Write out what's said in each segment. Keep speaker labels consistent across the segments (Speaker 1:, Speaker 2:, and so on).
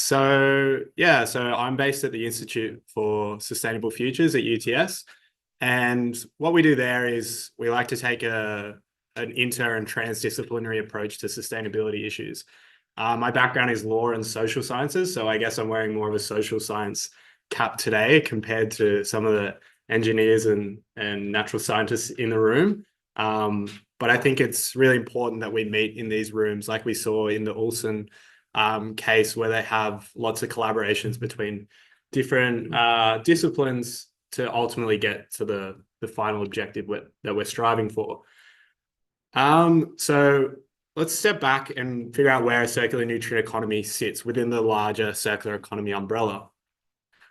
Speaker 1: So I'm based at the Institute for Sustainable Futures at UTS. And what we do there is we like to take an inter and transdisciplinary approach to sustainability issues. My background is law and social sciences, so I guess I'm wearing more of a social science cap today compared to some of the engineers and natural scientists in the room. But I think it's really important that we meet in these rooms, like we saw in the Olson case, where they have lots of collaborations between different disciplines to ultimately get to the final objective that we're striving for. So let's step back and figure out where a circular nutrient economy sits within the larger circular economy umbrella.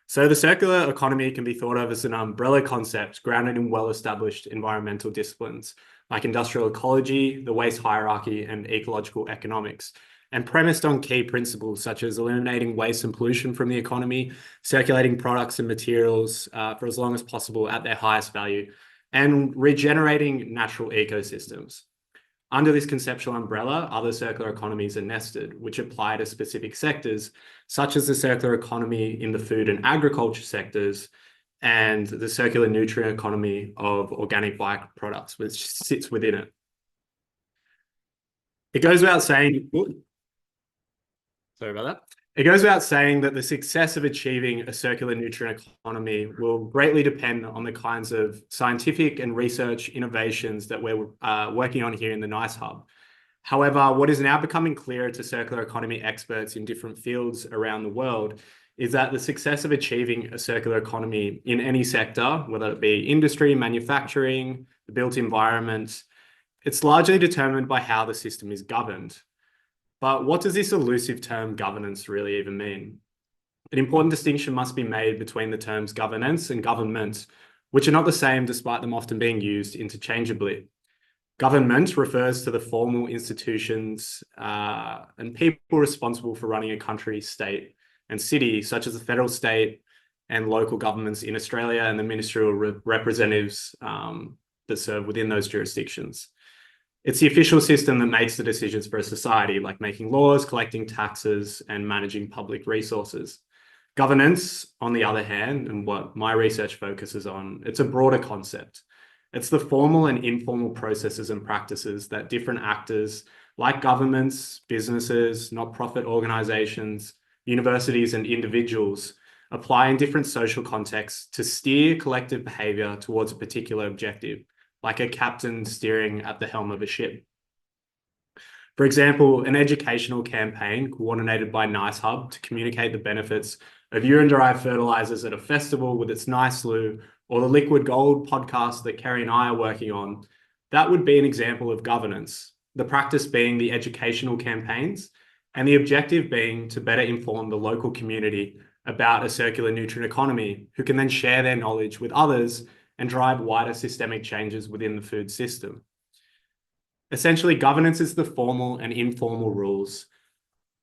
Speaker 1: So the circular economy can be thought of as an umbrella concept grounded in well-established environmental disciplines like industrial ecology, the waste hierarchy, and ecological economics, and premised on key principles such as eliminating waste and pollution from the economy, circulating products and materials for as long as possible at their highest value, and regenerating natural ecosystems. Under this conceptual umbrella, other circular economies are nested, which apply to specific sectors, such as the circular economy in the food and agriculture sectors, and the circular nutrient economy of organic byproducts, which sits within it. It goes without saying, sorry about that. It goes without saying that the success of achieving a circular nutrient economy will greatly depend on the kinds of scientific and research innovations that we're working on here in the NICE Hub. However, what is now becoming clearer to circular economy experts in different fields around the world is that the success of achieving a circular economy in any sector, whether it be industry, manufacturing, the built environment, it's largely determined by how the system is governed. But what does this elusive term governance really even mean? An important distinction must be made between the terms governance and government, which are not the same despite them often being used interchangeably. Government refers to the formal institutions and people responsible for running a country, state, and city, such as the federal, state, and local governments in Australia and the ministerial representatives that serve within those jurisdictions. It's the official system that makes the decisions for a society, like making laws, collecting taxes, and managing public resources. Governance, on the other hand, and what my research focuses on, it's a broader concept. It's the formal and informal processes and practices that different actors, like governments, businesses, not-profit organizations, universities, and individuals, apply in different social contexts to steer collective behavior towards a particular objective, like a captain steering at the helm of a ship. For example, an educational campaign coordinated by NICE Hub to communicate the benefits of urine-derived fertilizers at a festival with its NICE Loo, or the Liquid Gold podcast that Kerry and I are working on, that would be an example of governance, the practice being the educational campaigns, and the objective being to better inform the local community about a circular nutrient economy, who can then share their knowledge with others and drive wider systemic changes within the food system. Essentially, governance is the formal and informal rules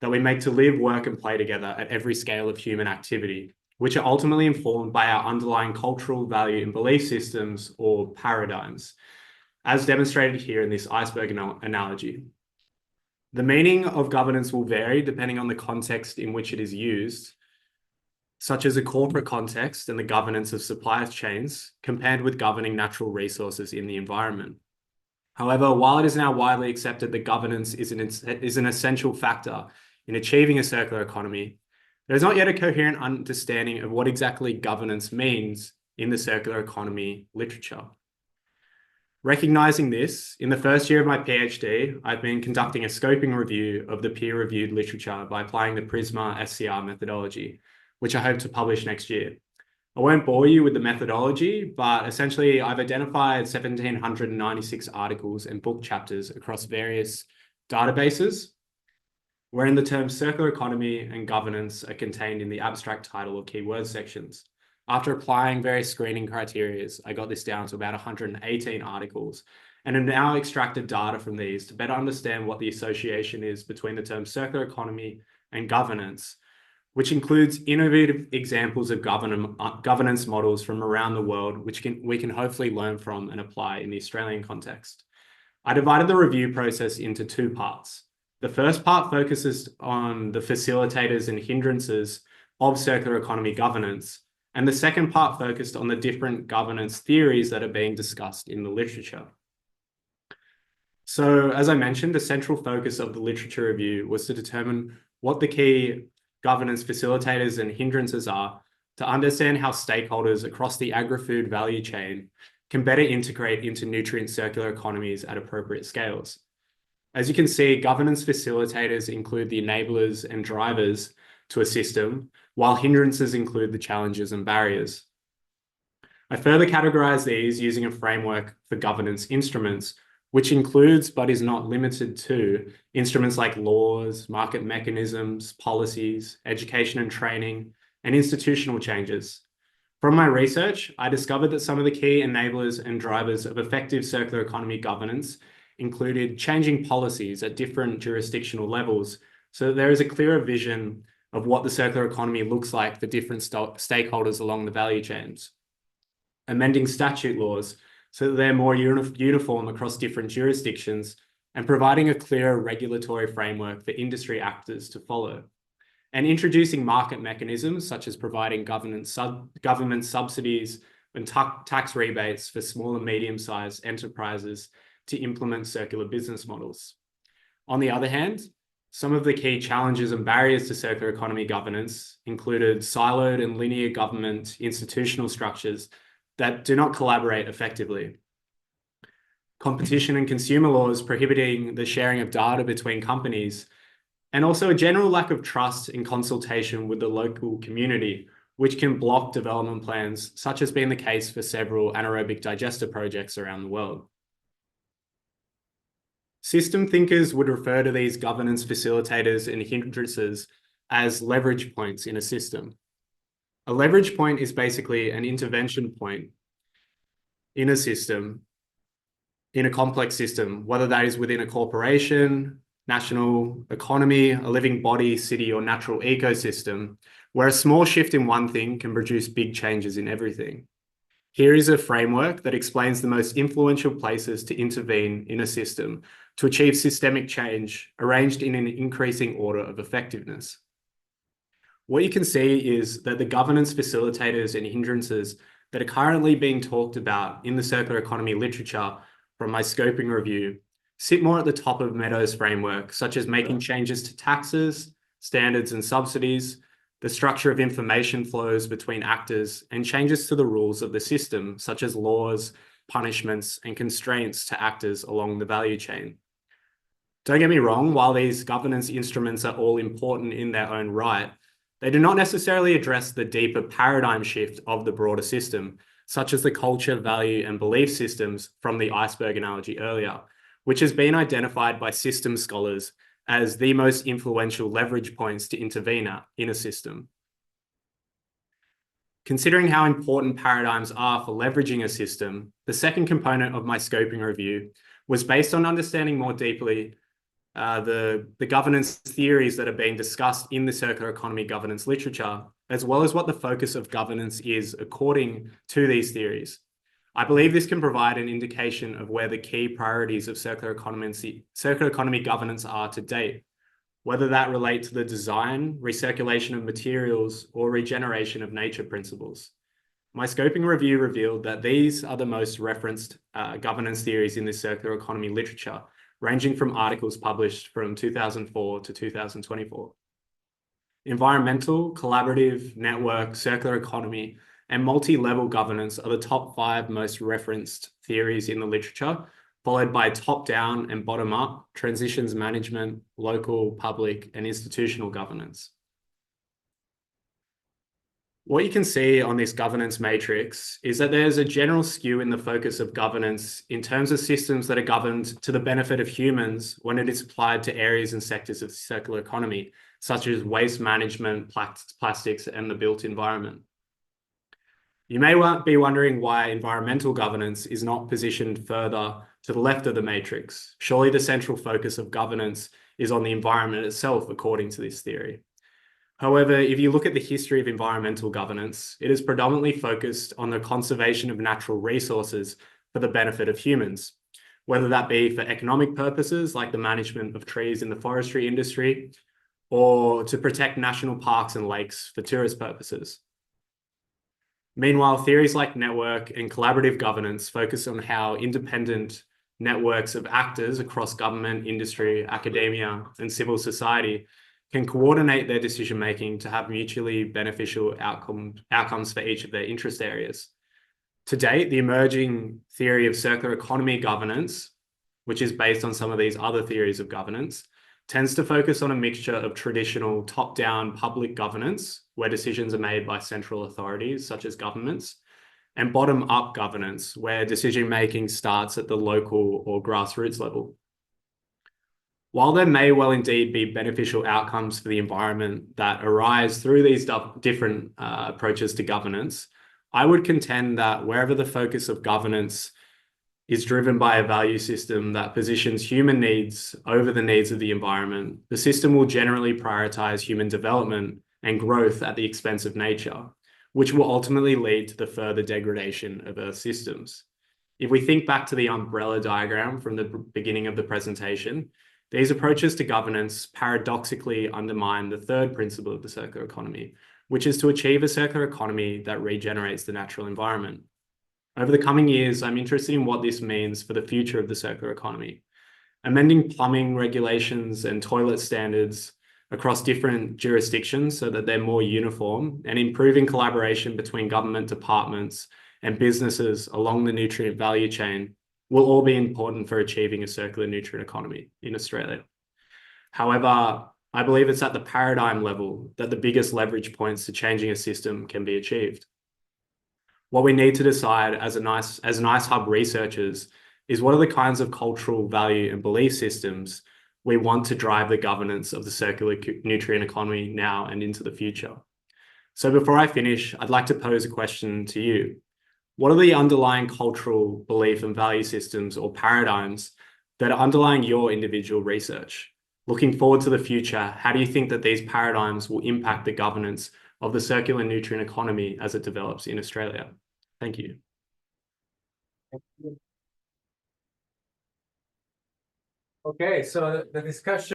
Speaker 1: that we make to live, work, and play together at every scale of human activity, which are ultimately informed by our underlying cultural value and belief systems or paradigms, as demonstrated here in this iceberg analogy. The meaning of governance will vary depending on the context in which it is used, such as a corporate context and the governance of supply chains, compared with governing natural resources in the environment. However, while it is now widely accepted that governance is an essential factor in achieving a circular economy, there is not yet a coherent understanding of what exactly governance means in the circular economy literature. Recognizing this, in the first year of my PhD, I've been conducting a scoping review of the peer-reviewed literature by applying the PRISMA SCR methodology, which I hope to publish next year. I won't bore you with the methodology, but essentially I've identified 1,796 articles and book chapters across various databases, wherein the terms circular economy and governance are contained in the abstract title or keyword sections. After applying various screening criteria, I got this down to about 118 articles and have now extracted data from these to better understand what the association is between the terms circular economy and governance, which includes innovative examples of governance models from around the world, which we can hopefully learn from and apply in the Australian context. I divided the review process into two parts. The first part focuses on the facilitators and hindrances of circular economy governance, and the second part focused on the different governance theories that are being discussed in the literature. So, as I mentioned, the central focus of the literature review was to determine what the key governance facilitators and hindrances are to understand how stakeholders across the agri-food value chain can better integrate into nutrient circular economies at appropriate scales. As you can see, governance facilitators include the enablers and drivers to a system, while hindrances include the challenges and barriers. I further categorize these using a framework for governance instruments, which includes but is not limited to instruments like laws, market mechanisms, policies, education and training, and institutional changes. From my research, I discovered that some of the key enablers and drivers of effective circular economy governance included changing policies at different jurisdictional levels so that there is a clearer vision of what the circular economy looks like for different stakeholders along the value chains. Amending statute laws so that they're more uniform across different jurisdictions and providing a clearer regulatory framework for industry actors to follow. And introducing market mechanisms such as providing government subsidies and tax rebates for small and medium-sized enterprises to implement circular business models. On the other hand, some of the key challenges and barriers to circular economy governance included siloed and linear government institutional structures that do not collaborate effectively. Competition and consumer laws prohibiting the sharing of data between companies, and also a general lack of trust and consultation with the local community, which can block development plans, such as being the case for several anaerobic digester projects around the world. System thinkers would refer to these governance facilitators and hindrances as leverage points in a system. A leverage point is basically an intervention point in a system, in a complex system, whether that is within a corporation, national economy, a living body, city, or natural ecosystem, where a small shift in one thing can produce big changes in everything. Here is a framework that explains the most influential places to intervene in a system to achieve systemic change, arranged in an increasing order of effectiveness. What you can see is that the governance facilitators and hindrances that are currently being talked about in the circular economy literature from my scoping review sit more at the top of Meadows' framework, such as making changes to taxes, standards and subsidies, the structure of information flows between actors, and changes to the rules of the system, such as laws, punishments, and constraints to actors along the value chain. Don't get me wrong, while these governance instruments are all important in their own right, they do not necessarily address the deeper paradigm shift of the broader system, such as the culture, value, and belief systems from the iceberg analogy earlier, which has been identified by system scholars as the most influential leverage points to intervene in a system. Considering how important paradigms are for leveraging a system, the second component of my scoping review was based on understanding more deeply the governance theories that are being discussed in the circular economy governance literature, as well as what the focus of governance is according to these theories. I believe this can provide an indication of where the key priorities of circular economy governance are to date, whether that relate to the design, recirculation of materials, or regeneration of nature principles. My scoping review revealed that these are the most referenced governance theories in the circular economy literature, ranging from articles published from 2004 to 2024. Environmental, collaborative, network, circular economy, and multi-level governance are the top 5 most referenced theories in the literature, followed by top-down and bottom-up transitions management, local, public, and institutional governance. What you can see on this governance matrix is that there's a general skew in the focus of governance in terms of systems that are governed to the benefit of humans when it is applied to areas and sectors of the circular economy, such as waste management, plastics, and the built environment. You may be wondering why environmental governance is not positioned further to the left of the matrix. Surely the central focus of governance is on the environment itself, according to this theory. However, if you look at the history of environmental governance, it is predominantly focused on the conservation of natural resources for the benefit of humans, whether that be for economic purposes, like the management of trees in the forestry industry, or to protect national parks and lakes for tourist purposes. Meanwhile, theories like network and collaborative governance focus on how independent networks of actors across government, industry, academia, and civil society can coordinate their decision-making to have mutually beneficial outcomes for each of their interest areas. To date, the emerging theory of circular economy governance, which is based on some of these other theories of governance, tends to focus on a mixture of traditional top-down public governance, where decisions are made by central authorities such as governments, and bottom-up governance, where decision-making starts at the local or grassroots level. While there may well indeed be beneficial outcomes for the environment that arise through these different approaches to governance, I would contend that wherever the focus of governance is driven by a value system that positions human needs over the needs of the environment, the system will generally prioritize human development and growth at the expense of nature, which will ultimately lead to the further degradation of Earth systems. If we think back to the umbrella diagram from the beginning of the presentation, these approaches to governance paradoxically undermine the third principle of the circular economy, which is to achieve a circular economy that regenerates the natural environment. Over the coming years, I'm interested in what this means for the future of the circular economy. Amending plumbing regulations and toilet standards across different jurisdictions so that they're more uniform, and improving collaboration between government departments and businesses along the nutrient value chain will all be important for achieving a circular nutrient economy in Australia. However, I believe it's at the paradigm level that the biggest leverage points to changing a system can be achieved. What we need to decide as NICE Hub researchers is what are the kinds of cultural value and belief systems we want to drive the governance of the circular nutrient economy now and into the future. So before I finish, I'd like to pose a question to you. What are the underlying cultural belief and value systems or paradigms that are underlying your individual research? Looking forward to the future, how do you think that these paradigms will impact the governance of the circular nutrient economy as it develops in Australia? Thank you.
Speaker 2: Okay, so the discussion